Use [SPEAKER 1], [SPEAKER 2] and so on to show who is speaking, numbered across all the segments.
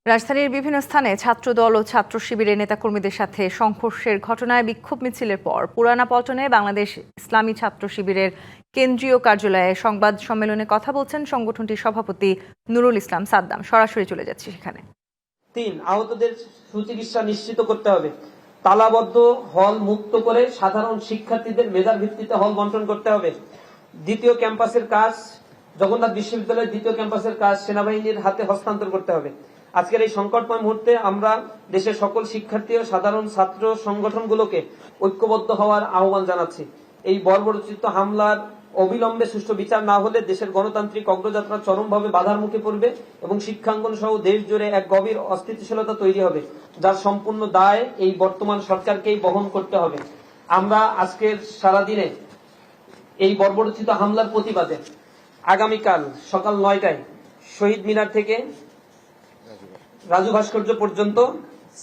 [SPEAKER 1] রাজধানীর বিভিন্ন স্থানে ছাত্রদল ও ছাত্র শিবিরের নেতাকর্মীদের সাথে সংঘর্ষের ঘটনায় বিক্ষোভ মিছিলের পর পুরানা পল্টনে বাংলাদেশ ইসলামী ছাত্র শিবিরের কেন্দ্রীয় কার্যালয়ে সংবাদ সম্মেলনে কথা বলছেন সংগঠনটির সভাপতি নুরুল ইসলাম সাদ্দাম। সরাসরি চলে যাচ্ছি সেখানে।
[SPEAKER 2] ৩, আহতদের সুচিকিৎসা নিশ্চিত করতে হবে। তালাবদ্ধ হল মুক্ত করে সাধারণ শিক্ষার্থীদের মেধার ভিত্তিতে হল বন্টন করতে হবে। দ্বিতীয় ক্যাম্পাসের কাজ, জগন্নাথ বিশ্ববিদ্যালয়ের দ্বিতীয় ক্যাম্পাসের কাজ সেনাবাহিনীর হাতে হস্তান্তর করতে হবে। আজকের এই সংকটময় মুহূর্তে আমরা দেশের সকল শিক্ষার্থী ও সাধারণ ছাত্র সংগঠনগুলোকে ঐক্যবদ্ধ হওয়ার আহ্বান জানাচ্ছি। এই বর্বরোচিত হামলার অবিলম্বে সুষ্ঠু বিচার না হলে দেশের গণতান্ত্রিক অগ্রযাত্রা চরমভাবে বাধার মুখে পড়বে এবং শিক্ষাঙ্গন সহ দেশ জুড়ে এক গভীর অস্থিতিশীলতা তৈরি হবে, যার সম্পূর্ণ দায় এই বর্তমান সরকারকেই বহন করতে হবে। আমরা আজকের সারাদিনে এই বর্বরোচিত হামলার প্রতিবাদে আগামীকাল সকাল 9টায় শহীদ মিনার থেকে রাজু ভাস্কর্য পর্যন্ত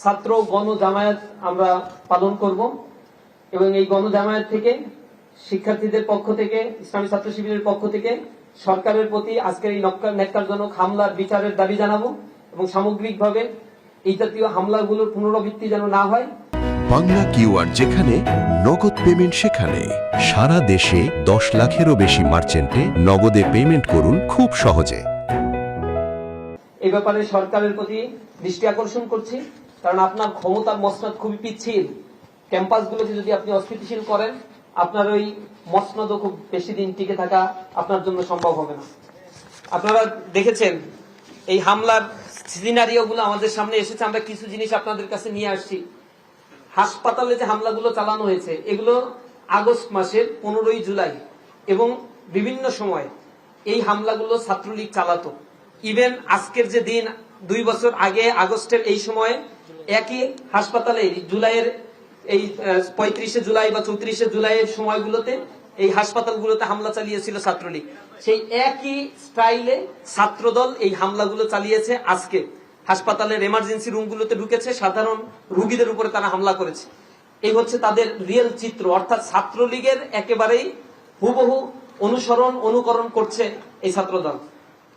[SPEAKER 2] ছাত্র গণজামায়াত আমরা পালন করব এবং এই গণজামায়াত থেকে শিক্ষার্থীদের পক্ষ থেকে, ইসলামী ছাত্র শিবিরের পক্ষ থেকে সরকারের প্রতি আজকের এই ন্যাক্কারজনক হামলার বিচারের দাবি জানাবো এবং সামগ্রিকভাবে এই জাতীয় হামলাগুলোর পুনরাবৃত্তি যেন না হয়।
[SPEAKER 3] বাংলা কিউআর যেখানে নগদ পেমেন্ট সেখানে। সারা দেশে 10 লাখেরও বেশি মার্চেন্টে নগদে পেমেন্ট করুন খুব সহজে।
[SPEAKER 2] এই ব্যাপারে সরকারের প্রতি দৃষ্টি আকর্ষণ করছি, কারণ আপনার ক্ষমতার মসনদ খুবই পিচ্ছিল। ক্যাম্পাসগুলোকে যদি আপনি অস্থিতিশীল করেন, আপনার ওই মসনদও খুব বেশি দিন টিকে থাকা আপনার জন্য সম্ভব হবে না। আপনারা দেখেছেন এই হামলার সিনারিওগুলো আমাদের সামনে এসেছে। আমরা কিছু জিনিস আপনাদের কাছে নিয়ে আসছি। হাসপাতালে যে হামলাগুলো চালানো হয়েছে এগুলো আগস্ট মাসের 15ই জুলাই এবং বিভিন্ন সময় এই হামলাগুলো ছাত্রলীগ চালাতো। ইভেন আজকের যে দিন 2 বছর আগে আগস্টের এই সময়ে একই হাসপাতালে জুলাইয়ের এই 35শে জুলাই বা 34শে জুলাইয়ের সময়গুলোতে এই হাসপাতালগুলোতে হামলা চালিয়েছিল ছাত্রলীগ। সেই একই স্টাইলে ছাত্রদল এই হামলাগুলো চালিয়েছে। আজকে হাসপাতালের এমার্জেন্সি রুমগুলোতে ঢুকেছে, সাধারণ রোগীদের উপরে তারা হামলা করেছে। এই হচ্ছে তাদের রিয়েল চিত্র। অর্থাৎ ছাত্রলীগের একেবারেই হুবহু অনুকরণ করছে এই ছাত্রদল।